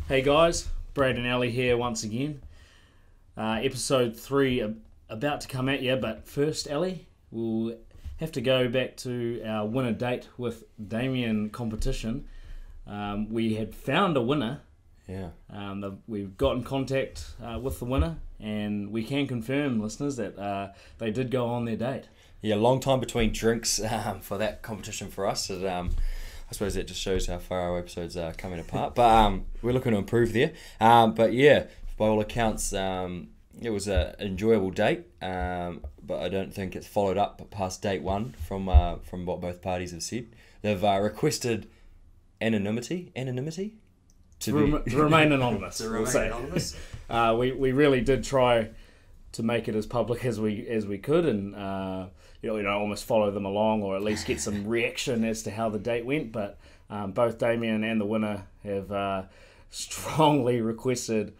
Hey guys, Brad and Ali here once again. Episode 3 about to come at you, but first, Ali, we'll have to go back to our winner date with Damian competition. We had found a winner. Yeah. We've got in contact with the winner, and we can confirm, listeners, that they did go on their date. Yeah, long time between drinks for that competition for us. I suppose that just shows how far our episodes are coming apart. But we're looking to improve there. But yeah, by all accounts, it was an enjoyable date. But I don't think it's followed up past date one from what both parties have said. They've requested anonymity to remain anonymous. Anonymous. We really did try to make it as public as we could, and almost follow them along, or at least get some reaction as to how the date went. But both Damian and the winner have strongly requested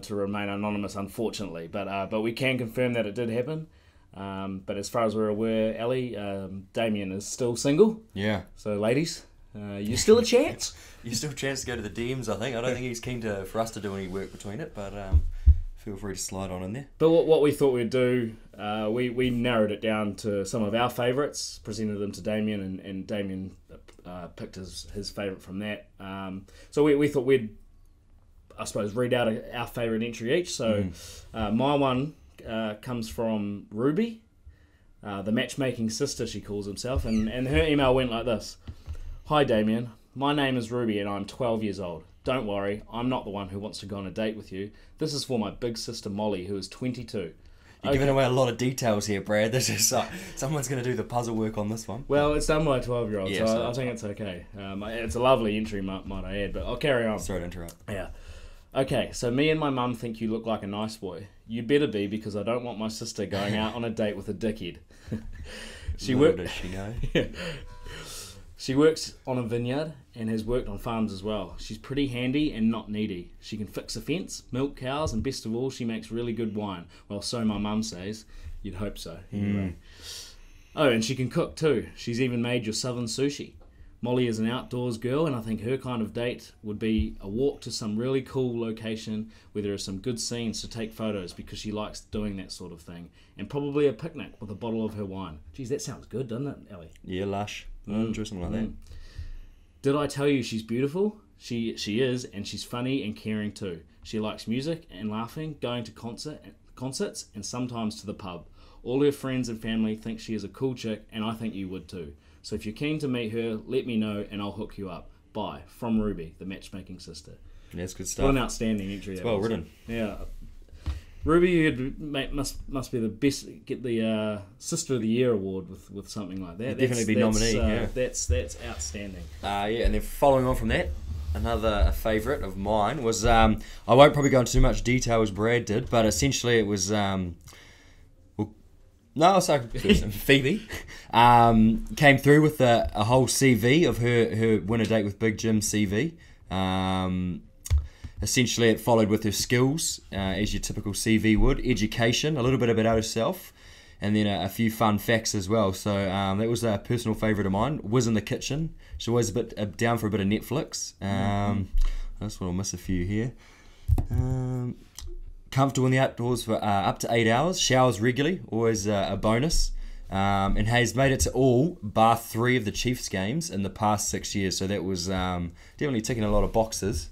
to remain anonymous, unfortunately. But we can confirm that it did happen. But as far as we're aware, Ali, Damian is still single. Yeah. So ladies, you still a chance. You still a chance to go to the DMs, I think. I don't think he's keen for us to do any work between it, but feel free to slide on in there. But what we thought we'd do, we narrowed it down to some of our favourites, presented them to Damian, and Damian picked his favourite from that. So we thought we'd, I suppose, read out our favourite entry each. So my one comes from Ruby, the matchmaking sister, she calls herself, and her email went like this. Hi Damian, my name is Ruby and I'm 12 years old. Don't worry, I'm not the one who wants to go on a date with you. This is for my big sister Molly, who is 22. You're giving away a lot of details here, Brad. This is someone's going to do the puzzle work on this one. Well, it's done by a 12-year-old, Yeah, so I think it's okay. It's a lovely entry, might I add, but I'll carry on. Sorry to interrupt. Yeah. Okay, so me and my mum think you look like a nice boy. You better be, because I don't want my sister going out on a date with a dickhead. Does she know? Yeah. She works on a vineyard and has worked on farms as well. She's pretty handy and not needy. She can fix a fence, milk cows, and best of all, she makes really good wine. Well, so my mum says. You'd hope so, anyway. Oh, and she can cook too. She's even made your southern sushi. Molly is an outdoors girl, and I think her kind of date would be a walk to some really cool location where there are some good scenes to take photos, because she likes doing that sort of thing. And probably a picnic with a bottle of her wine. Geez, that sounds good, doesn't it, Ellie? Yeah, lush. Do something like that. Did I tell you she's beautiful? She is, and she's funny and caring too. She likes music and laughing, going to concerts, and sometimes to the pub. All her friends and family think she is a cool chick, and I think you would too. So if you're keen to meet her, let me know and I'll hook you up. Bye. From Ruby, the matchmaking sister. Yeah, that's good stuff. What an outstanding entry. It's well written. Yeah. Ruby must be the best, get the Sister of the Year award with something like that. Definitely be nominee. Yeah, that's outstanding. Yeah, and then following on from that, another favourite of mine was I won't probably go into too much detail as Brad did, but essentially it was Phoebe came through with a whole CV of her winner date with Big Jim CV. Essentially, it followed with her skills, as your typical CV would, education, a little bit about herself, and then a few fun facts as well. So that was a personal favourite of mine. Was in the kitchen. She's always a bit down for a bit of Netflix. I just want to miss a few here. Comfortable in the outdoors for up to 8 hours. Showers regularly, always a bonus. And has made it to all bar 3 of the Chiefs games in the past 6 years. So that was definitely ticking a lot of boxes.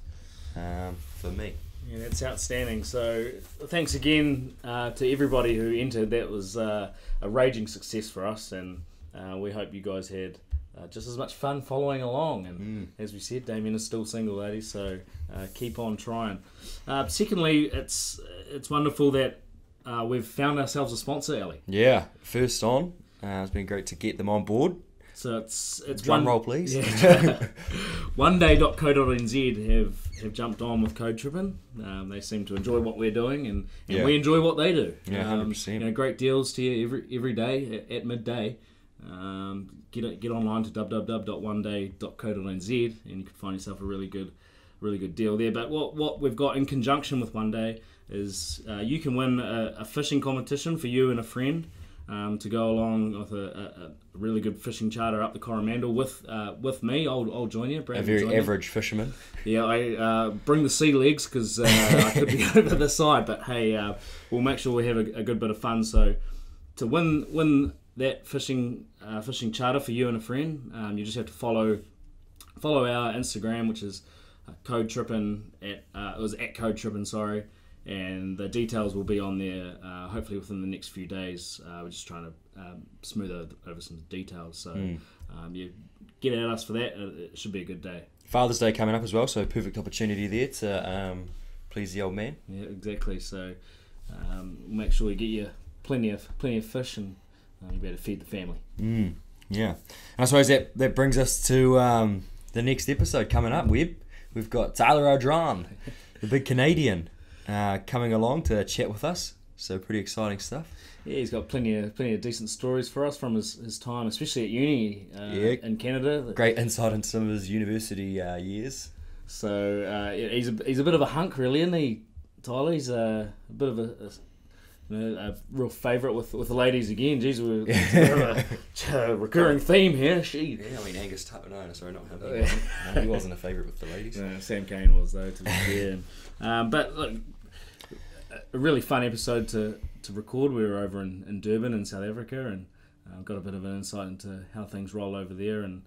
For me. Yeah, that's outstanding. So thanks again to everybody who entered. That was a raging success for us, and we hope you guys had just as much fun following along. And as we said, Damian is still single, ladies, so keep on trying. Secondly, it's wonderful that we've found ourselves a sponsor, Ellie. Yeah, first on. It's been great to get them on board. So it's drum roll, please. Yeah. Oneday.co.nz have jumped on with Code Trippin. They seem to enjoy what we're doing, and we enjoy what they do. Yeah, 100%. Great deals to you every day at midday. Get online to www.oneday.co.nz and you can find yourself a really good deal there. But what we've got in conjunction with One Day is you can win a fishing competition for you and a friend. to go along with a really good fishing charter up the Coromandel with me. I'll join you. Brad, a very average fisherman. Yeah, I bring the sea legs because I could be over the side, but hey, we'll make sure we have a good bit of fun. So to win that fishing charter for you and a friend, you just have to follow our Instagram, which is Code Trippin it was at Code Trippin, sorry, and the details will be on there hopefully within the next few days. We're just trying to smooth over some details, so you get at us for that. It should be a good day. Father's Day coming up as well, so perfect opportunity there to please the old man. Yeah, exactly. So make sure we get you plenty of fish, and you better feed the family. Yeah, and I suppose that brings us to the next episode coming up. We've got Tyler Ardron, the big Canadian, coming along to chat with us. So pretty exciting stuff. Yeah, he's got plenty of decent stories for us from his time, especially at uni in Canada. Great insight into some of his university years. So he's a bit of a hunk, really, isn't he, Tyler? He's a bit of a real favourite with the ladies again. Jeez, we're a recurring theme here. Yeah, I mean Angus sorry, not him. He wasn't a favourite with the ladies. No, Sam Kane was though, to be fair. But look, a really fun episode to record. We were over in Durban in South Africa, and got a bit of an insight into how things roll over there, and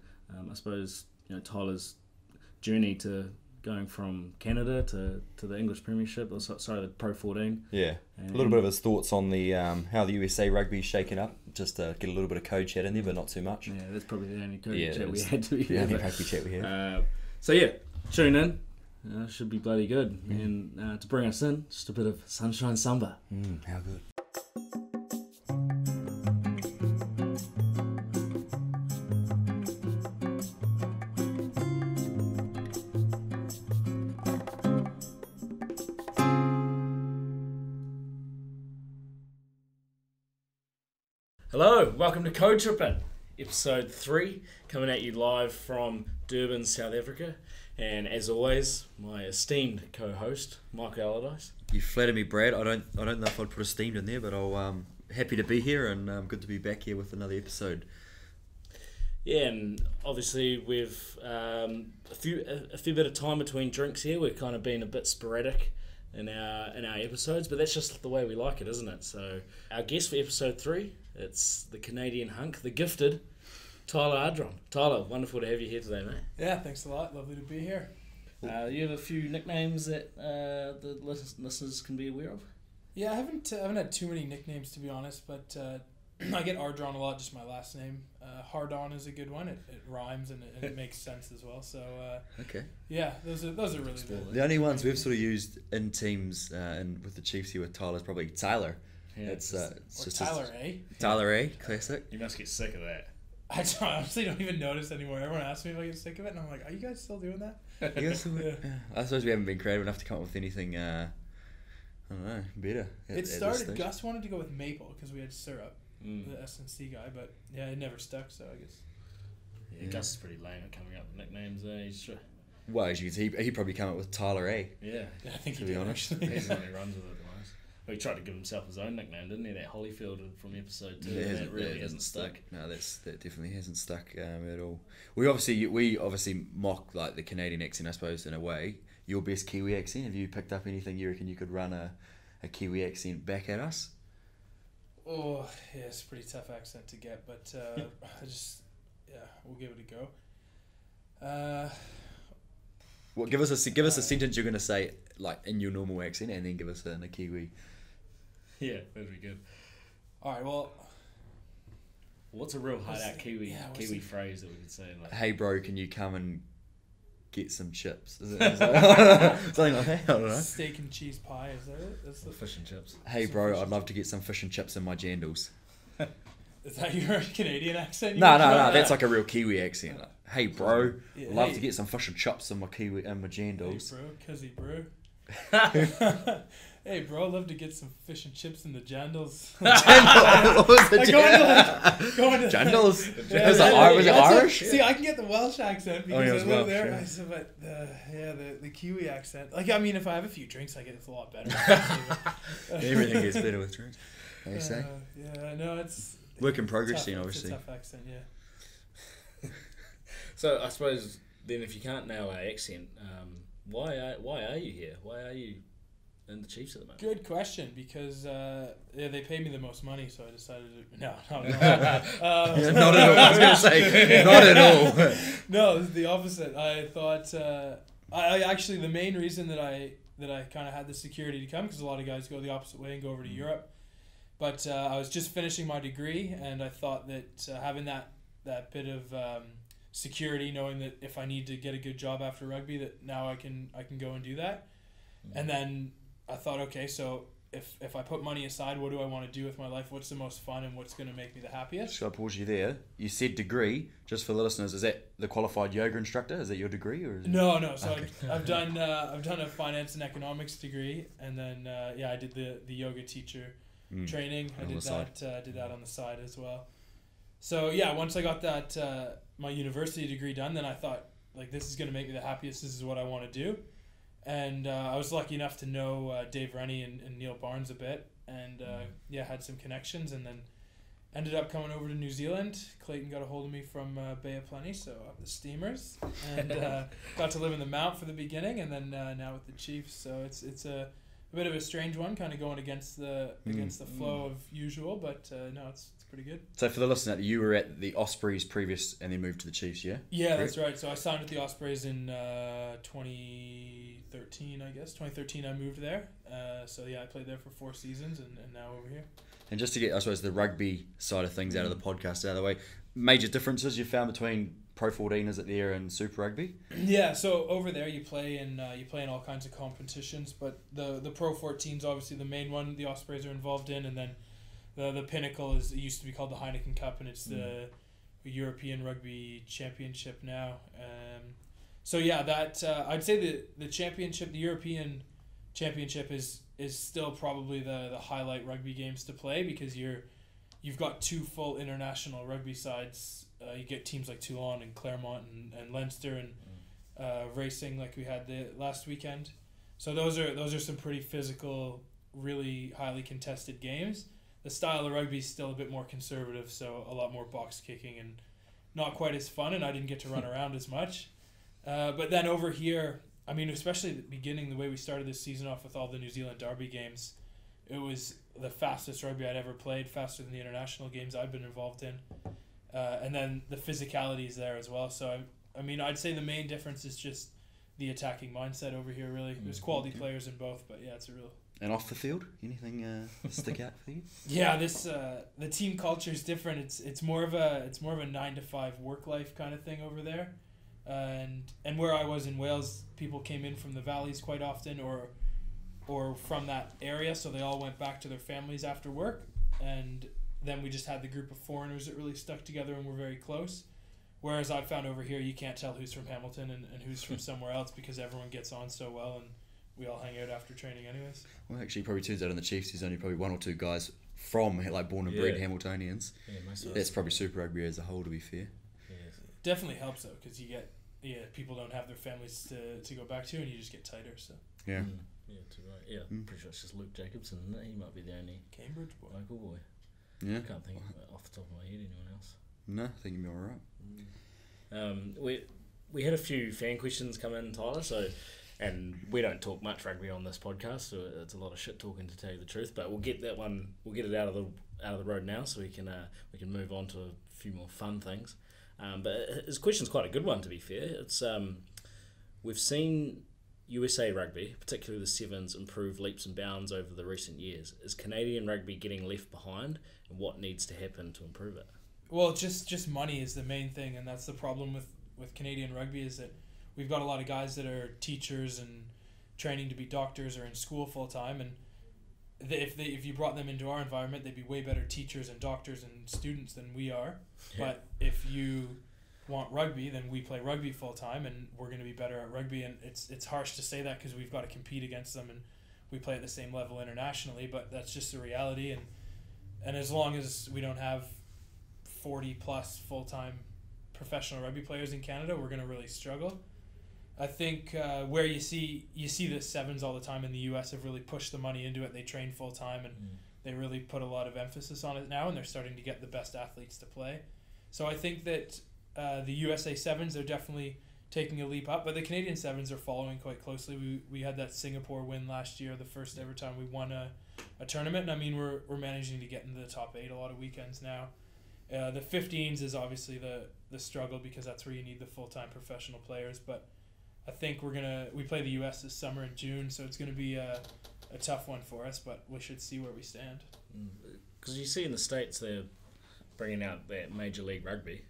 I suppose Tyler's journey to going from Canada to the English Premiership, or sorry, the Pro 14. Yeah, and a little bit of his thoughts on the how the USA rugby is shaking up, just to get a little bit of code chat in there, but not too much. Yeah, that's probably the only code chat we had to be the only rugby chat we had. So yeah, tune in. Should be bloody good. And to bring us in, just a bit of Sunshine Samba. How good. Hello, welcome to Code Trippin, episode 3, coming at you live from Durban, South Africa. And as always, my esteemed co-host, Michael Allardyce. You flatter me, Brad. I don't know if I'd put esteemed in there, but I'm happy to be here, and good to be back here with another episode. Yeah, and obviously we've a few bit of time between drinks here. We've kind of been a bit sporadic in our episodes, but that's just the way we like it, isn't it? So our guest for episode 3, it's the Canadian hunk, the gifted Tyler Ardron. Tyler, wonderful to have you here today, mate. Yeah, thanks a lot. Lovely to be here. You have a few nicknames that the listeners can be aware of? Yeah, I haven't had too many nicknames, to be honest, but I get Ardron a lot, just my last name. Hard-on is a good one. It rhymes and it makes sense as well. So okay. Yeah, those are really the only ones we've sort of used in teams and with the Chiefs here with Tyler is probably Tyler. Yeah, it's just Tyler A. Tyler A. Classic. You must get sick of that. I honestly don't even notice anymore. Everyone asks me if I get sick of it, and I'm like, are you guys still doing that? Yeah. I suppose we haven't been creative enough to come up with anything, I don't know, better. It started, Gus wanted to go with maple because we had syrup, the S&C guy, but yeah, it never stuck, so I guess. Yeah, Gus is pretty lame at coming up with nicknames. Well, as you can see, he probably came up with Tyler A. Yeah, I think to be honest. He's the one who runs with it the most. Well, he tried to give himself his own nickname, didn't he? That Holyfield from episode 2. Yeah, that really hasn't stuck. No, that definitely hasn't stuck at all. We obviously mock like the Canadian accent, I suppose, in a way. Your best Kiwi accent. Have you picked up anything you reckon you could run a Kiwi accent back at us? Oh, yeah, it's a pretty tough accent to get, but we'll give it a go. Well, give us a sentence you're going to say like in your normal accent, and then give us a Kiwi. Yeah, that'd be good. All right, well, what's a real hard-out Kiwi phrase that we could say? Like, hey, bro, can you come and get some chips? Is it something like that? I don't know. Steak and cheese pie, is that it? That's the fish and chips. Hey, bro, I'd love to get some fish and chips in my jandals. Is that your Canadian accent? No, that's like a real Kiwi accent. Like, hey, bro, love to get some fish and chips in my jandals. Hey, bro, cuzzy, bro. Hey, bro, I'd love to get some fish and chips in the jandals. What was the jandals? Was it Irish? See, I can get the Welsh accent because I live there. Yeah. I said, but the Kiwi accent. Like, I mean, if I have a few drinks, I get it's a lot better. Everything gets better with drinks. What do you say? Yeah, no, it's Work in progress, Tough, then, obviously. It's a tough accent, yeah. So I suppose then, if you can't nail our accent, why are you here? Why are you in the Chiefs at the moment? Good question, because they pay me the most money, so I decided to... No, not Not at all. I was going to say, not at all. No, it's the opposite. I thought... I actually, the main reason that I kind of had the security to come, because a lot of guys go the opposite way and go over to Europe, but I was just finishing my degree, and I thought that having that bit of security, knowing that if I need to get a good job after rugby, that now I can go and do that. And then I thought, okay, so if I put money aside, what do I want to do with my life? What's the most fun and what's going to make me the happiest? Just got to pause you there. You said degree, just for the listeners, is that the qualified yoga instructor? Is that your degree? Or is No. So okay. I've done a finance and economics degree, and then I did the yoga teacher training. I did that on the side as well. So yeah, once I got that my university degree done, then I thought, like, this is going to make me the happiest. This is what I want to do. And I was lucky enough to know Dave Rennie and Neil Barnes a bit, and had some connections, and then ended up coming over to New Zealand. Clayton got a hold of me from Bay of Plenty, so up the Steamers, and got to live in the Mount for the beginning, and then now with the Chiefs. So it's a bit of a strange one, kind of going against the flow of usual, but no, it's pretty good. So for the listener, you were at the Ospreys previous and then moved to the Chiefs, yeah? Yeah, that's right. So I signed with the Ospreys in 2013, I guess. 2013 I moved there. So yeah, I played there for 4 seasons and now over here. And just to get, I suppose, the rugby side of things out of the podcast out of the way, major differences you found between Pro 14, is it there, and Super Rugby? Yeah, so over there you play in all kinds of competitions, but the Pro 14 is obviously the main one the Ospreys are involved in, and then the pinnacle it used to be called the Heineken Cup, and it's the European Rugby Championship now. So yeah, that I'd say the championship, the European Championship, is still probably the highlight rugby games to play, because you've got 2 full international rugby sides. You get teams like Toulon and Claremont and Leinster and Racing, like we had the last weekend. So those are some pretty physical, really highly contested games. The style of rugby is still a bit more conservative, so a lot more box kicking and not quite as fun, and I didn't get to run around as much. But then over here, I mean, especially at the beginning, the way we started this season off with all the New Zealand Derby games, it was the fastest rugby I'd ever played, faster than the international games I've been involved in. And then the physicality is there as well. So, I mean, I'd say the main difference is just the attacking mindset over here, really. There's quality players in both, but yeah, it's a real... And off the field, anything stick out for you? Yeah, the team culture is different. It's more of a 9-to-5 work life kind of thing over there, and where I was in Wales, people came in from the valleys quite often, or from that area, so they all went back to their families after work, and then we just had the group of foreigners that really stuck together and were very close. Whereas I found over here, you can't tell who's from Hamilton and who's from somewhere else, because everyone gets on so well, and we all hang out after training anyways. Well, actually, probably turns out in the Chiefs, there's only probably 1 or 2 guys from, like, born and bred Hamiltonians. Yeah, that's probably Super Rugby as a whole, to be fair. Yeah. Definitely helps, though, because you get people don't have their families to go back to, and you just get tighter. So yeah. Yeah, too right. Yeah, pretty sure it's just Luke Jacobson, isn't it? He might be the only Cambridge boy. Local boy. Yeah. I can't think off the top of my head anyone else. No, I think you'll be alright. We had a few fan questions come in, Tyler, and we don't talk much rugby on this podcast, so it's a lot of shit talking, to tell you the truth. But we'll get that one. We'll get it out of the road now, so we can move on to a few more fun things. But his question's quite a good one, to be fair. It's we've seen USA rugby, particularly the Sevens, improve leaps and bounds over the recent years. Is Canadian rugby getting left behind, and what needs to happen to improve it? Well, just money is the main thing, and that's the problem with Canadian rugby, is that we've got a lot of guys that are teachers and training to be doctors or in school full time, and if you brought them into our environment, they'd be way better teachers and doctors and students than we are. Yeah. But if you want rugby, then we play rugby full time, and we're going to be better at rugby. And it's harsh to say that, because we've got to compete against them, and we play at the same level internationally. But that's just the reality. And as long as we don't have 40 plus full time professional rugby players in Canada, we're going to really struggle. I think where you see the Sevens all the time in the US have really pushed the money into it. They train full time, and they really put a lot of emphasis on it now, and they're starting to get the best athletes to play. So I think that the USA Sevens, they're definitely taking a leap up, but the Canadian Sevens are following quite closely. We had that Singapore win last year, the first ever time we won a tournament, and I mean we're managing to get into the top 8 a lot of weekends now. The 15s is obviously the struggle, because that's where you need the full-time professional players, but I think we play the US this summer in June, so it's gonna be a tough one for us, but we should see where we stand. Because you see in the States they're bringing out that Major League Rugby.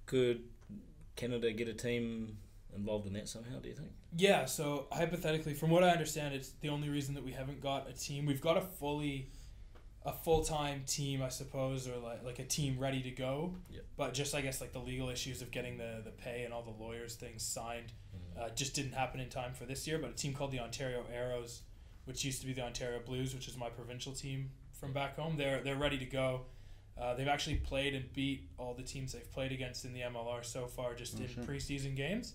Could Canada get a team involved in that somehow, do you think? Yeah, so hypothetically, from what I understand, it's the only reason that we haven't got a team. We've got a full-time team, I suppose, or like a team ready to go. Yep. But just, I guess, like the legal issues of getting the pay and all the lawyers things signed just didn't happen in time for this year. But a team called the Ontario Arrows, which used to be the Ontario Blues, which is my provincial team from back home, they're ready to go. They've actually played and beat all the teams they've played against in the MLR so far, just in preseason games.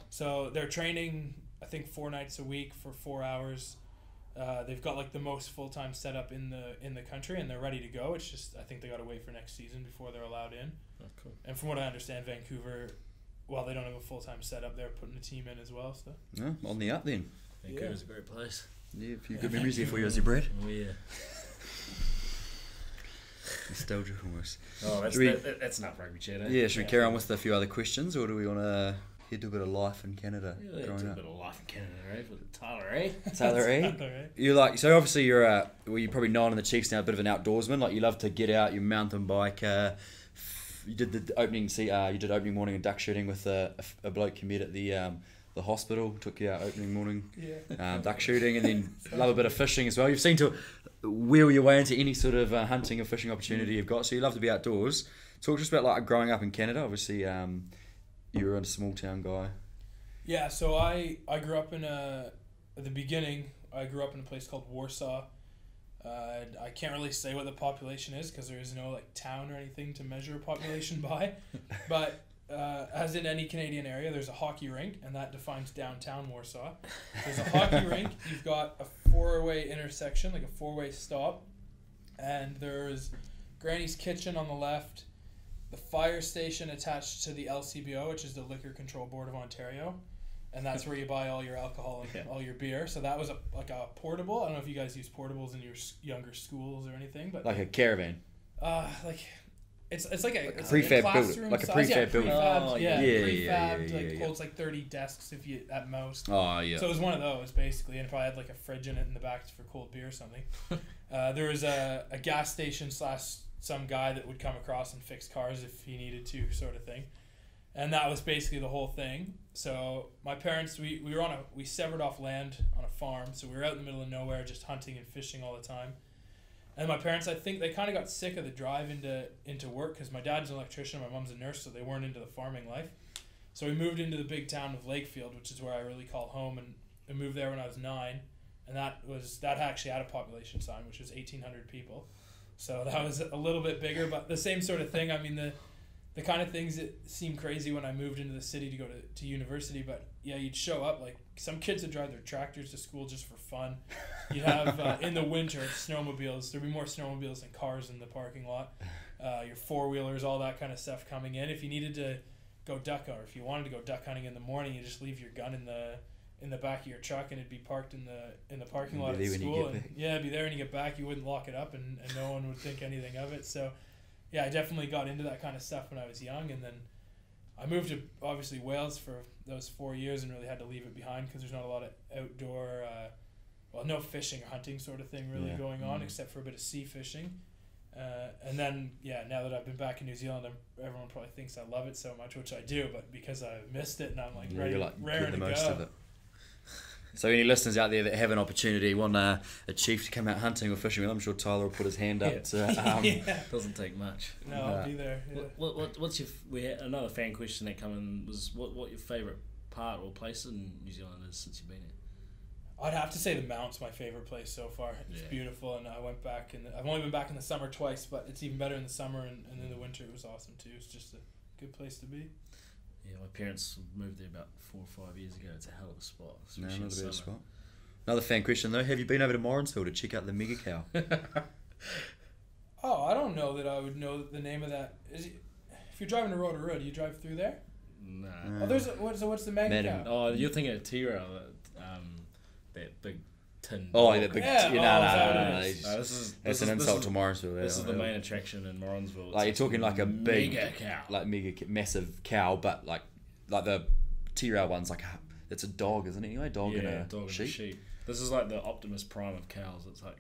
So they're training, I think, 4 nights a week for 4 hours. They've got like the most full-time setup in the country, and they're ready to go. It's just, I think they got to wait for next season before they're allowed in. Oh, cool. And from what I understand, Vancouver, while they don't have a full-time setup, they're putting a team in as well. So No, on the up then. Vancouver's a great place. Yeah, a few good memories there for you, Aussie Brad. Oh, yeah. Nostalgic almost. Oh, that's enough rugby chat, eh? Yeah, should we carry on with a few other questions, or do we want to head to a bit of life in Canada? Yeah, growing a up? bit of life in Canada, right? With Tyler, eh? Tyler, eh? Alright. You like, so obviously you're probably known in the Chiefs now, a bit of an outdoorsman. Like, you love to get out, you mountain bike. You did the opening. You did opening morning and duck shooting with a bloke you met at the hospital. Took you out opening morning duck shooting, and then love a bit of fishing as well. You've seemed to wheel your way into any sort of hunting or fishing opportunity you've got. So you love to be outdoors. Talk just about like growing up in Canada. Obviously, you were a small town guy. Yeah, so I grew up at the beginning, I grew up in a place called Warsaw. I can't really say what the population is because there is no like town or anything to measure a population by. But as in any Canadian area, there's a hockey rink, and that defines downtown Warsaw. There's a hockey rink. You've got a 4-way intersection, like a 4-way stop, and there's Granny's Kitchen on the left, the fire station attached to the LCBO, which is the Liquor Control Board of Ontario, and that's where you buy all your alcohol and all your beer. So that was a portable. I don't know if you guys use portables in your younger schools or anything, but like a caravan. It's like a prefab classroom building, like a size. prefab building. Prefabbed, Yeah, prefabbed, holds like 30 desks if you at most. Oh yeah. So it was one of those basically, and it probably had like a fridge in it in the back for cold beer or something. There was a gas station / some guy that would come across and fix cars if he needed to, sort of thing. And that was basically the whole thing. So my parents, we severed off land on a farm, so we were out in the middle of nowhere just hunting and fishing all the time. And my parents, I think they kind of got sick of the drive into work because my dad's an electrician, my mom's a nurse, so they weren't into the farming life. So we moved into the big town of Lakefield, which is where I really call home, and I moved there when I was 9, and that actually had a population sign, which was 1,800 people. So that was a little bit bigger, but the same sort of thing. I mean, the kind of things that seemed crazy when I moved into the city to go to university, but yeah, you'd show up, like some kids would drive their tractors to school just for fun. You'd have, in the winter, snowmobiles. There'd be more snowmobiles than cars in the parking lot. Your four-wheelers, all that kind of stuff coming in. If you needed to go duck, or if you wanted to go duck hunting in the morning, you just leave your gun in the back of your truck, and it'd be parked in the parking lot at school. And yeah, it'd be there when you get back. You wouldn't lock it up, and no one would think anything of it. So yeah, I definitely got into that kind of stuff when I was young, and then I moved to obviously Wales for those 4 years and really had to leave it behind because there's not a lot of outdoor, no fishing or hunting sort of thing really going on except for a bit of sea fishing. And then, now that I've been back in New Zealand, everyone probably thinks I love it so much, which I do, but because I missed it and I'm like raring to go. Of it. So any listeners out there that have an opportunity, want a chief to come out hunting or fishing with, I'm sure Tyler will put his hand up. Doesn't take much. No, I'll be there. Yeah. What's we had another fan question that came in was what your favourite part or place in New Zealand is since you've been here? I'd have to say the Mount's my favourite place so far. It's beautiful, and I went back, and I've only been back in the summer twice, but it's even better in the summer, and in the winter it was awesome too. It's just a good place to be. Yeah, my parents moved there about 4 or 5 years ago. It's a hell of a spot. Another fan question though. Have you been over to Morrinsville to check out the mega cow? Oh, I don't know that I would know the name of that. If you're driving to Rotorua, do you drive through there? Nah. Oh, what's the mega cow? Oh, you're thinking of T-Rail, that big tin. Oh, dog. that big. Yeah, No. It's an insult to Morrinsville. This is the main attraction in Morrinsville. Like you're talking like a big, mega cow, like massive cow, but like the T-Rail one's like it's a dog, isn't it? Anyway, dog and a sheep. This is like the Optimus Prime of cows. It's like.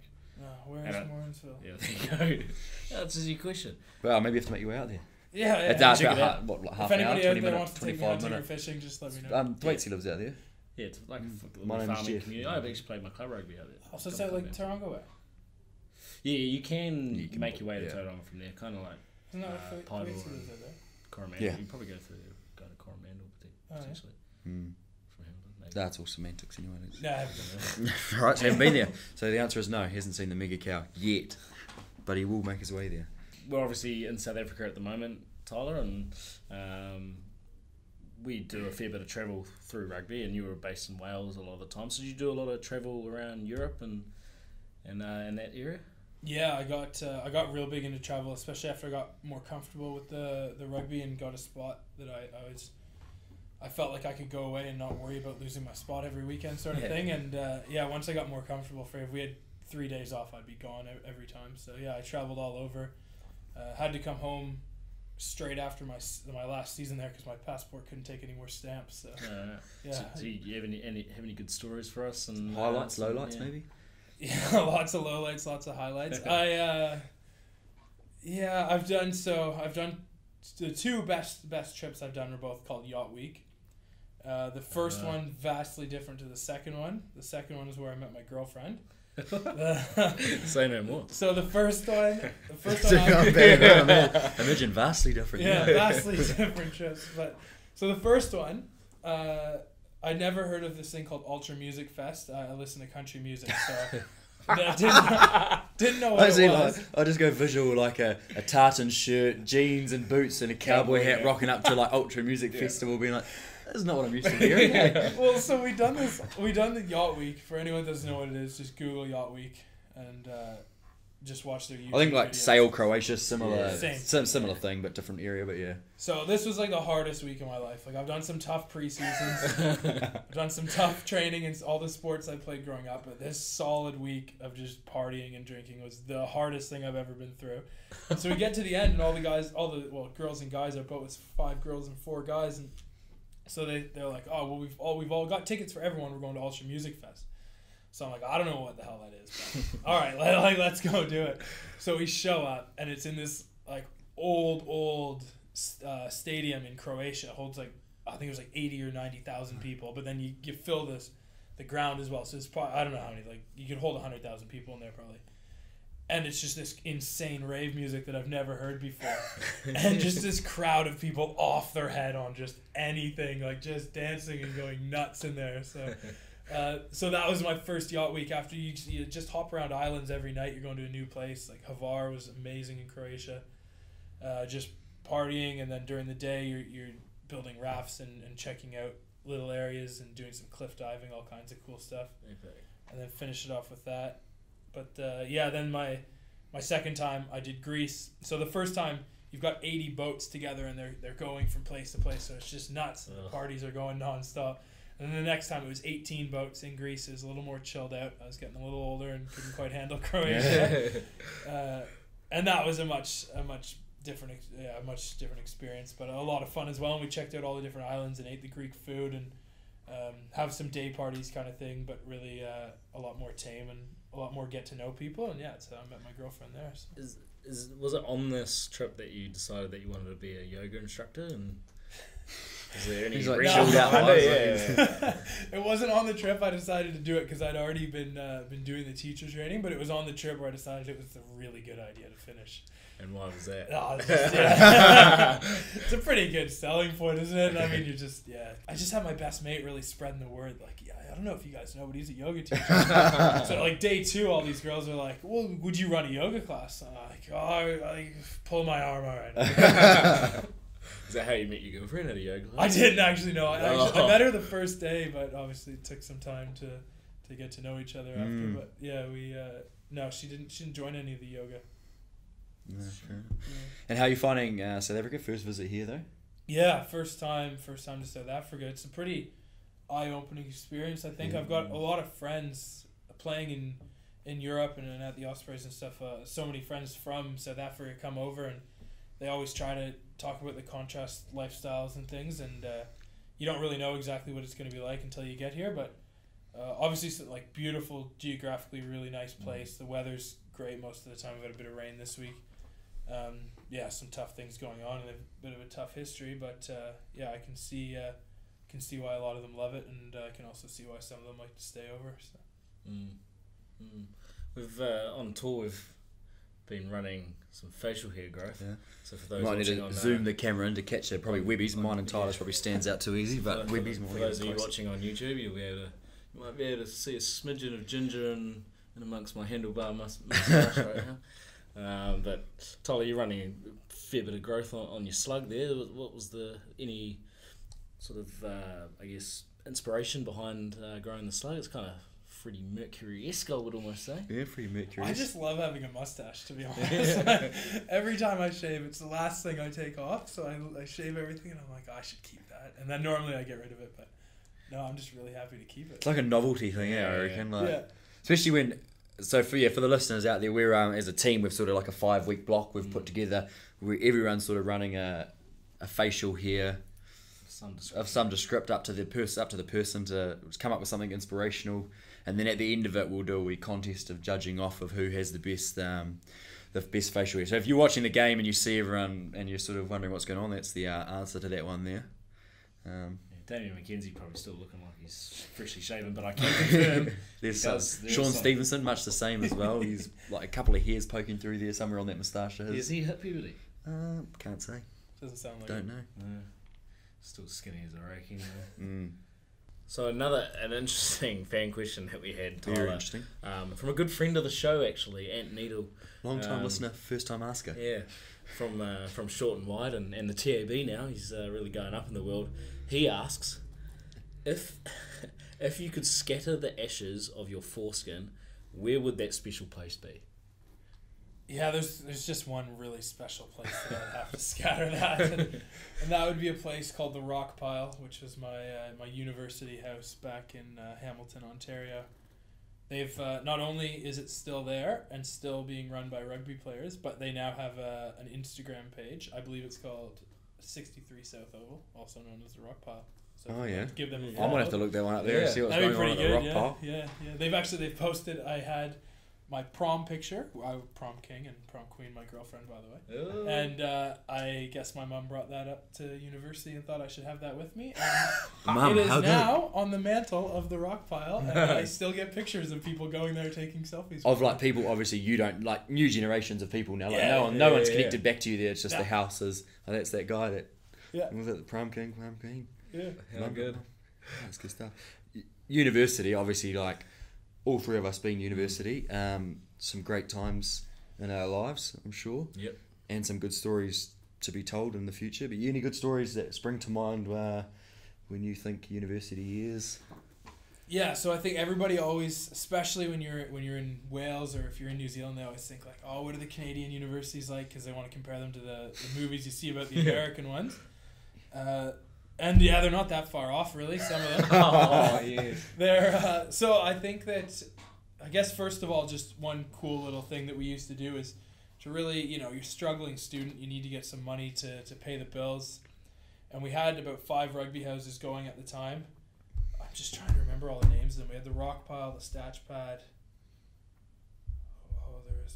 Where is Morrinsville? Yeah, there you go. That's your question. Well, maybe you have to make your way out there. Yeah, It's check about like half an hour, 20 minutes, 25 minutes. Fishing, just let me know. Thwaites lives out there. Yeah, it's like a My name's farming Jeff. community. I've actually played my club rugby out there. Oh, so it's out like Taronga way? Yeah, you can make your way to Tauranga from there. Kind of like Isn't that what Pydor Thwaites and lives out there? Coromandel. Yeah. You can probably go to Coromandel potentially. From Hamilton, maybe. That's all semantics anyway. Nah. Right, so haven't been there. So the answer is no. He hasn't seen the mega cow yet, but he will make his way there. We're obviously in South Africa at the moment, Tyler, and we do a fair bit of travel through rugby, and you were based in Wales a lot of the time. So did you do a lot of travel around Europe and in that area? Yeah, I got real big into travel, especially after I got more comfortable with the rugby and got a spot that I felt like I could go away and not worry about losing my spot every weekend sort of thing. And once I got more comfortable, if we had 3 days off, I'd be gone every time. So yeah, I traveled all over. Had to come home straight after my last season there because my passport couldn't take any more stamps. So yeah. So you have any good stories for us and Highlights, lowlights, maybe. Yeah, lots of lowlights, lots of highlights. I've done the two best trips I've done were both called Yacht Week. The first one vastly different to the second one. The second one is where I met my girlfriend. Say no more. So the first one Imagine vastly different. Yeah, vastly different trips. But so the first one, I never heard of this thing called Ultra Music Fest. I listen to country music, so I didn't know what it was. I just go visual like a tartan shirt, jeans and boots and a cowboy hat rocking up to like Ultra Music Festival being like, that's not what I'm used to hearing. Well, so we done the Yacht Week. For anyone that doesn't know what it is, just Google Yacht Week and just watch their YouTube I think like videos. Sail Croatia, similar thing, but different area, but yeah. So this was like the hardest week of my life. Like I've done some tough pre-seasons, I've done some tough training in all the sports I played growing up, but this solid week of just partying and drinking was the hardest thing I've ever been through. So we get to the end and all the girls and guys, our boat was 5 girls and 4 guys, and so they're like, oh well, we've all got tickets for everyone. We're going to Ultra Music Fest. So I'm like, I don't know what the hell that is, but all right, let's go do it. So we show up, and it's in this like old stadium in Croatia. It holds like, I think it was like 80 or 90,000 people. But then you fill the ground as well. So it's probably, I don't know how many, like you could hold 100,000 people in there probably. And it's just this insane rave music that I've never heard before. And just this crowd of people off their head on just anything, like just dancing and going nuts in there. So that was my first Yacht Week. After you just hop around islands every night, you're going to a new place. Like Hvar was amazing in Croatia. Just partying, and then during the day you're building rafts and checking out little areas and doing some cliff diving, all kinds of cool stuff. Okay. And then finish it off with that. But then my second time I did Greece. So the first time you've got 80 boats together and they're going from place to place, so it's just nuts. The parties are going nonstop. And then the next time it was 18 boats in Greece. It was a little more chilled out. I was getting a little older and couldn't quite handle Croatia. And that was a much different experience, but a lot of fun as well. And we checked out all the different islands and ate the Greek food and have some day parties kind of thing, but really a lot more tame and a lot more get to know people. And so I met my girlfriend there. So. Was it on this trip that you decided that you wanted to be a yoga instructor? And is there any It wasn't on the trip. I decided to do it because I'd already been doing the teacher training, but it was on the trip where I decided it was a really good idea to finish. And why was that? It's a pretty good selling point, isn't it? I mean, I just had my best mate really spreading the word. Like, I don't know if you guys know, but he's a yoga teacher. So, like, day 2, all these girls are like, well, would you run a yoga class? And I'm like, I pull my arm out right now. Is that how you met your girlfriend at a yoga class? I didn't actually know. I met her the first day, but obviously it took some time to get to know each other after. But yeah, we no, she didn't join any of the yoga. No, fair enough. And how are you finding South Africa? First visit here though? Yeah, first time to South Africa. It's a pretty eye-opening experience. I think I've got a lot of friends playing in Europe and at the Ospreys and stuff. So many friends from South Africa come over, and they always try to talk about the contrast lifestyles and things, and you don't really know exactly what it's going to be like until you get here. But obviously, it's like beautiful, geographically really nice place. The weather's great most of the time. We've had a bit of rain this week. Yeah, some tough things going on and a bit of a tough history, but yeah, I can see why a lot of them love it, and I can also see why some of them like to stay over. So. We've on tour we've been running some facial hair growth. Yeah. So for those might need watching to on zoom the camera in to catch it. Probably Webby's. Mine and Tyler's probably stands out too easy, but Webby's more. For those of you watching on YouTube, you might be able to see a smidgen of ginger in amongst my handlebar moustache right now. But Tyler, you're running a fair bit of growth on your slug there. What was any sort of I guess inspiration behind growing the slug? It's kind of Freddie Mercury-esque, I would almost say. Yeah, Freddie Mercury. I just love having a mustache, to be honest. Every time I shave, it's the last thing I take off, so I shave everything, and I'm like, I should keep that. And then normally I get rid of it, but no, I'm just really happy to keep it. It's like a novelty thing, I reckon. Like, especially when... So for the listeners out there, we're as a team, we've sort of like a 5-week block we've put together. Everyone's sort of running a facial hair of some descript up to the person to come up with something inspirational, and then at the end of it we'll do a wee contest of judging off of who has the best facial hair. So if you're watching the game and you see everyone and you're sort of wondering what's going on, that's the answer to that one there. Damian McKenzie probably still looking like he's freshly shaven, but I can confirm there's Sean Stevenson, much the same as well. He's like a couple of hairs poking through there somewhere on that moustache. Is he hit puberty? Can't say. Doesn't sound like Don't it. know. No. Still skinny as a raking. So an interesting fan question that we had, Tyler, very interesting, from a good friend of the show actually, Ant Needle, long time listener, first time asker. Yeah, from Short and Wide and the TAB now. He's really going up in the world. He asks if you could scatter the ashes of your foreskin, where would that special place be? Yeah, there's just one really special place that I'd have to scatter that, and that would be a place called the Rock Pile, which was my university house back in Hamilton, Ontario. They've not only is it still there and still being run by rugby players, but they now have an Instagram page. I believe it's called 63 South Oval, also known as the Rock Pile. So give them a follow. I might have to look that one up there and see what's going on at the Rock Pile. Yeah. They've posted. I had my prom picture. Prom king and prom queen, my girlfriend, by the way. Oh. And I guess my mum brought that up to university and thought I should have that with me. And it is now on the mantle of the Rock Pile, and I still get pictures of people going there taking selfies. Of like people, obviously you don't, like new generations of people now. Like no one's connected back to you there. It's just the houses. Oh, that's that guy that. Yeah. Was it the prom king, prom queen? Yeah. How good. That's good stuff. University, obviously, like. All three of us being university, some great times in our lives, I'm sure. Yep. And some good stories to be told in the future. But any good stories that spring to mind when you think university years? Yeah, so I think everybody always, especially when you're in Wales or if you're in New Zealand, they always think like, oh, what are the Canadian universities like? Because they want to compare them to the movies you see about the American ones. And yeah, they're not that far off, really. Some of them. Oh, yeah. They're so I think that, I guess first of all, just one cool little thing that we used to do is to really, you're a struggling student, you need to get some money to pay the bills, and we had about 5 rugby houses going at the time. I'm just trying to remember all the names of them. We had the Rock Pile, the Statch Pad.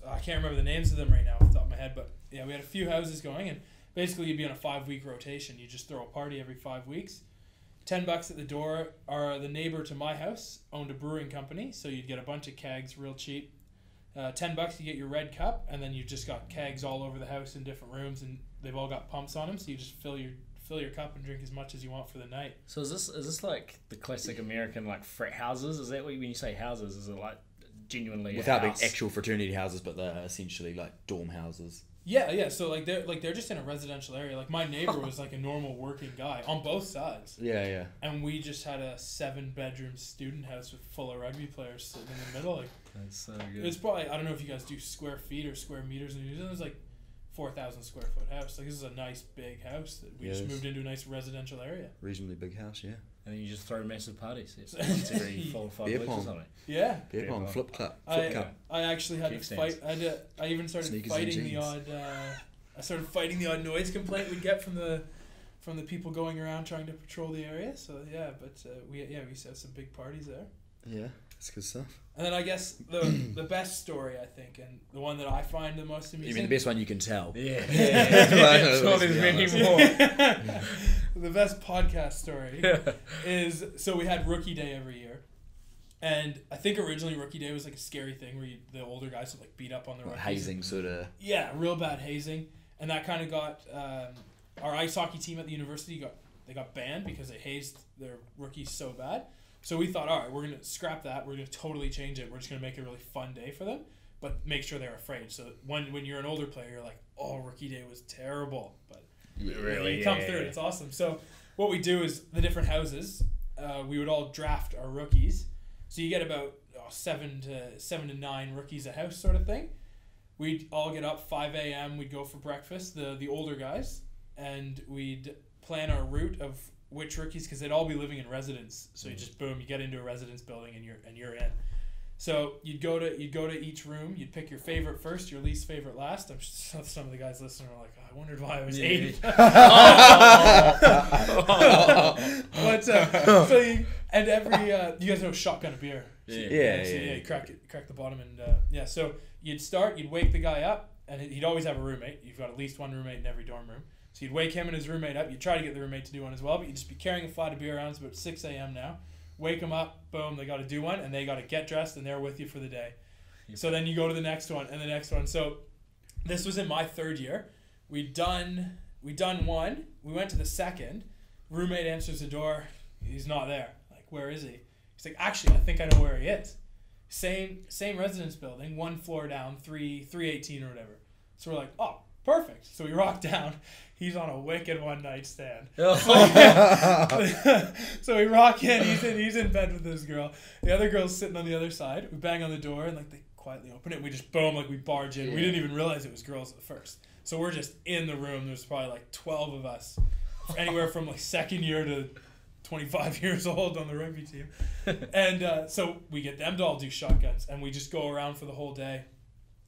I can't remember the names of them right now off the top of my head, but yeah, we had a few houses going, and basically you'd be on a 5-week rotation. You just throw a party every 5 weeks. $10 at the door. The neighbor to my house owned a brewing company, so you'd get a bunch of kegs real cheap. $10 to get your red cup, and then you've just got kegs all over the house in different rooms, and they've all got pumps on them, so you just fill your cup and drink as much as you want for the night. So is this like the classic American like frat houses? Is that when you say houses, is it like genuinely without being actual fraternity houses, but they're essentially like dorm houses? Yeah. So they're just in a residential area. Like my neighbor was like a normal working guy on both sides. Yeah. And we just had a 7-bedroom student house with full of rugby players sitting in the middle. Like That's so good. it's probably, I don't know if you guys do square feet or square meters in New Zealand. It was like 4,000 square foot house. Like this is a nice big house that we just moved into a nice residential area. Reasonably big house, yeah. And then you just throw massive parties. It's every 4 or 5 Beer weeks or pong. something. Yeah. Beer pong, flip cup. I actually had Kick to fight. I even started Sneakers fighting and the jeans. odd. I started fighting the odd noise complaint we'd get from the people going around trying to patrol the area. So yeah, but we used to have some big parties there. Yeah, that's good stuff. And then I guess the best story, I think, and the one that I find the most amusing. You mean the best one you can tell? Yeah. Sure, there's many more. The best podcast story is, so we had Rookie Day every year. And I think originally Rookie Day was like a scary thing where the older guys would like beat up on the rookies. Hazing sort of. Yeah, real bad hazing. And that kind of got our ice hockey team at the university got banned because they hazed their rookies so bad. So we thought, all right, we're going to scrap that. We're going to totally change it. We're just going to make it a really fun day for them, but make sure they're afraid. So when you're an older player, you're like, oh, Rookie Day was terrible. But you come through it. It's awesome. So what we do is the different houses, we would all draft our rookies. So you get about 7 to 9 rookies a house sort of thing. We'd all get up 5 a.m. We'd go for breakfast, the older guys, and we'd plan our route of which rookies, because they'd all be living in residence. So you just boom, you get into a residence building and you're in. So you'd go to each room. You'd pick your favorite first, your least favorite last. I'm sure some of the guys listening are like, oh, I wondered why I was 8. But so you guys know shotgun a beer. Yeah. You crack the bottom and so you'd wake the guy up, and he'd always have a roommate. You've got at least one roommate in every dorm room. So you'd wake him and his roommate up. You'd try to get the roommate to do one as well, but you'd just be carrying a flat of beer around. It's about 6 a.m. now. Wake them up, boom, they got to do one, and they got to get dressed, and they're with you for the day. So then you go to the next one and the next one. So this was in my 3rd year. We'd done one. We went to the second. Roommate answers the door. He's not there. Like, where is he? He's like, actually, I think I know where he is. Same residence building, 1 floor down, 318 or whatever. So we're like, oh, perfect. So we rock down. He's on a wicked one-night stand. So we rock in. He's in bed with this girl. The other girl's sitting on the other side. We bang on the door, and like they quietly open it. And we just boom, like we barge in. Yeah. We didn't even realize it was girls at first. So we're just in the room. There's probably like 12 of us, anywhere from like 2nd year to 25 years old on the rugby team. And so we get them to all do shotguns, and we just go around for the whole day.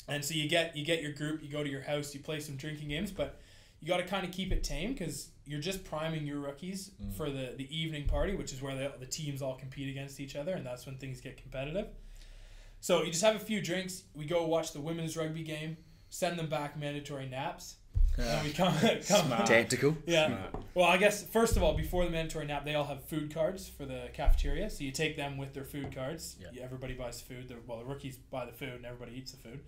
And so you get your group, you go to your house, you play some drinking games, but you got to kind of keep it tame because you're just priming your rookies for the evening party, which is where the teams all compete against each other, and that's when things get competitive. So you just have a few drinks. We go watch the women's rugby game, send them back mandatory naps. And we come tactical. Yeah. Smart. Well, I guess first of all, before the mandatory nap, they all have food cards for the cafeteria. So you take them with their food cards. Yeah. Everybody buys food. The rookies buy the food, and everybody eats the food.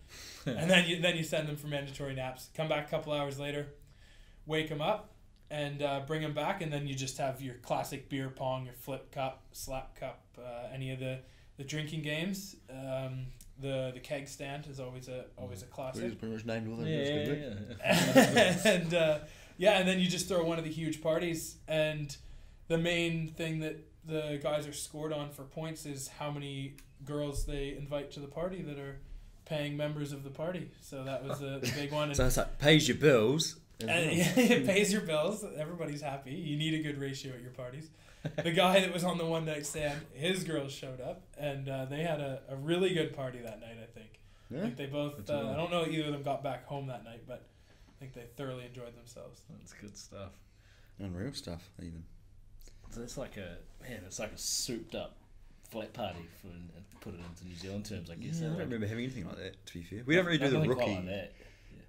And then you send them for mandatory naps. Come back a couple hours later, wake them up, and bring them back. And then you just have your classic beer pong, your flip cup, slap cup, any of the drinking games. The keg stand is always a classic. It's pretty much named all them. And then you just throw one of the huge parties, and the main thing that the guys are scored on for points is how many girls they invite to the party that are paying members of the party. So that was the big one. So it's like pays your bills. It pays your bills. Everybody's happy. You need a good ratio at your parties. The guy that was on the one night stand, his girls showed up, and they had a really good party that night, I think. Yeah. I think they both, I don't know if either of them got back home that night, but I think they thoroughly enjoyed themselves. That's good stuff. Unreal stuff, even. So it's like a souped up flat party for put it into New Zealand terms, I guess. Yeah, I don't remember having anything like that, to be fair. We don't really do the rookie like that.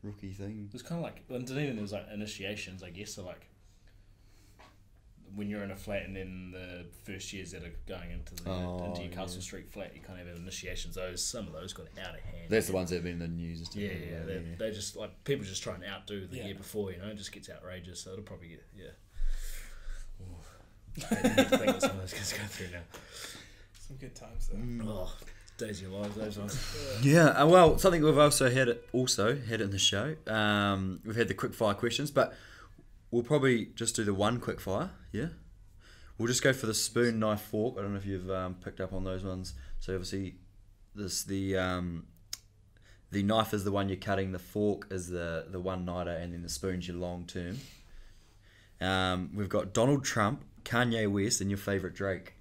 Rookie thing. It was kind of like, in Dunedin there was like initiations, I guess, so like when you're in a flat and then the first years that are going into your Castle Street flat, you kind of have initiations. Some of those got out of hand. That's the ones that have been in the news and stuff. Yeah. They just like people just try and outdo the year before, it just gets outrageous. So it'll probably get I need to think what some of those guys go through now. Some good times though. Days of your lives, those ones. Yeah, well, something we've also had in the show. We've had the quickfire questions, but we'll probably just do the one quickfire. Yeah, we'll just go for the spoon, knife, fork. I don't know if you've picked up on those ones. So obviously, the knife is the one you're cutting. The fork is the one-nighter, and then the spoon's your long term. We've got Donald Trump, Kanye West, and your favourite Drake.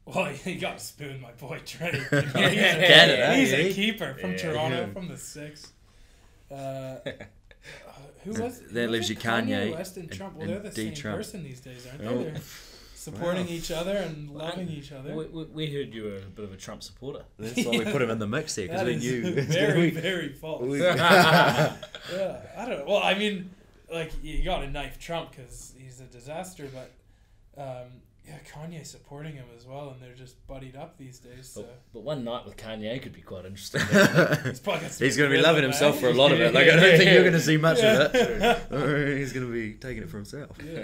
Well, you got to spoon my boy Drake. He's a keeper from Toronto, from the 6. Who was that leaves you Kanye West and Trump. Well, and they're the same Trump. person these days, aren't they? They're supporting each other and loving each other. We heard you were a bit of a Trump supporter. That's why we put him in the mix here, because we knew. Very false. Yeah, I don't know. Well, I mean, like, you got to knife Trump because he's a disaster, but yeah, Kanye supporting him as well, and they're just buddied up these days. So. But one night with Kanye could be quite interesting. He's going to be loving himself for a lot of it. Like, I don't think you're going to see much of it. He's going to be taking it for himself. Yeah.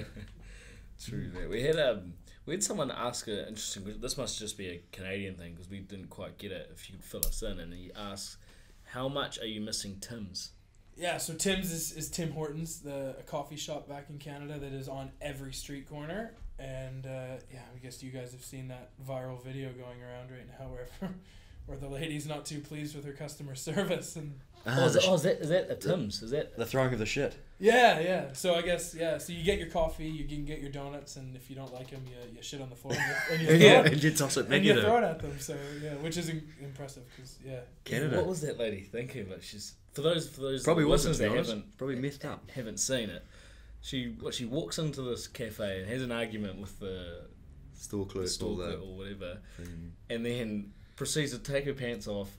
True that. We had someone ask an interesting question. This must just be a Canadian thing because we didn't quite get it. If you could fill us in, and he asks, "How much are you missing Tim's?" Yeah, so Tim's is Tim Hortons, a coffee shop back in Canada that is on every street corner. And yeah, I guess you guys have seen that viral video going around right now where the lady's not too pleased with her customer service. And is that a Tim's? Is that the throwing of the shit? Yeah. So I guess, so you get your coffee, you can get your donuts, and if you don't like them, you shit on the floor and you toss it back. And you throw it at them. So yeah, which is impressive because Canada. What was that lady thinking? But she's for those probably listeners that probably messed up, haven't seen it. She walks into this cafe and has an argument with the store clerk or whatever, and then proceeds to take her pants off,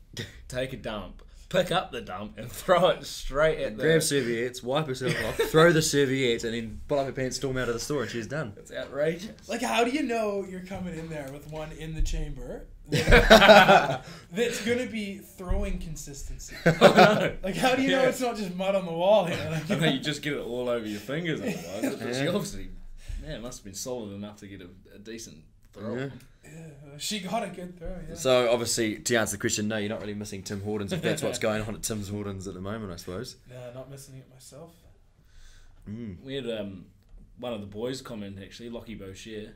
take a dump, pick up the dump, and throw it straight at grab serviettes, wipe herself off, throw the serviettes, and then pull up her pants, storm out of the store, and she's done. It's outrageous. Like, how do you know you're coming in there with one in the chamber that's going to be throwing consistency? Like, how do you know it's not just mud on the wall? I know you just get it all over your fingers otherwise. But she obviously, must have been solid enough to get a decent throw. Yeah, she got a good throw, yeah. So, obviously, to answer the question, no, you're not really missing Tim Hortons, if that's what's going on at Tim Hortons at the moment, I suppose. No, not missing it myself. We had one of the boys comment, actually, Lockie Boucher.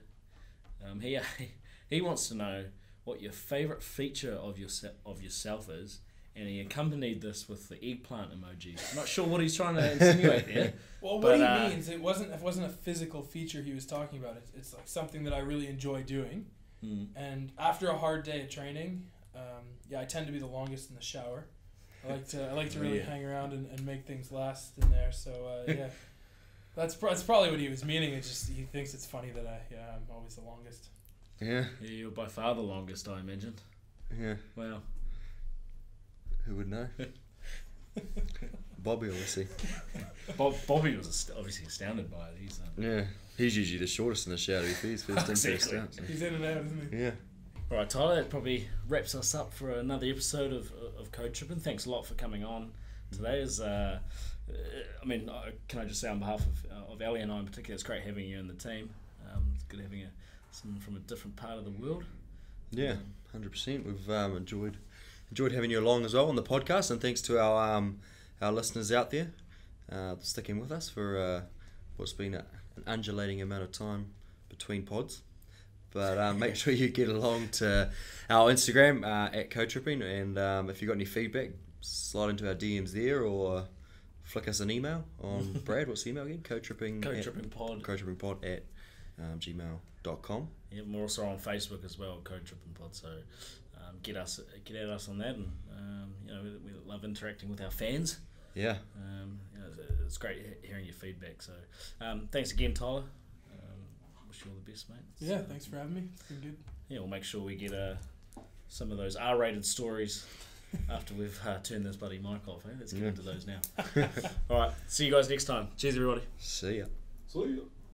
He wants to know what your favourite feature of yourself is, and he accompanied this with the eggplant emoji. I'm not sure what he's trying to insinuate there. Well, what he means, it wasn't a physical feature he was talking about. It's like something that I really enjoy doing. And after a hard day of training, I tend to be the longest in the shower. I like to really hang around and make things last in there. So that's probably what he was meaning. It's just he thinks it's funny that I'm always the longest. Yeah, you're by far the longest, I imagine. Yeah. Wow. Who would know? Bobby, obviously. Bobby was obviously astounded by it. He's usually the shortest in the shower. He's first in, first out. So. He's in and out, isn't he? Yeah. All right, Tyler, that probably wraps us up for another episode of Code Trippin. Thanks a lot for coming on today. Can I just say on behalf of Ali and I in particular, it's great having you in the team. It's good having someone from a different part of the world. Yeah, 100%. We've enjoyed having you along as well on the podcast, and thanks to our listeners out there sticking with us for what's been an undulating amount of time between pods. But make sure you get along to our Instagram at Code Trippin, and if you've got any feedback, slide into our DMs there or flick us an email on Brad. What's the email again? CodeTrippinPod at gmail.com. Yeah, we're also on Facebook as well, Code Trippin Pod. So get at us on that, and we love interacting with our fans. Yeah. It's great hearing your feedback. So thanks again, Tyler. Wish you all the best, mate. Yeah, thanks for having me. It's been good. Yeah, we'll make sure we get some of those R-rated stories after we've turned this bloody mic off. Let's get into those now. All right, see you guys next time. Cheers, everybody. See ya. See ya.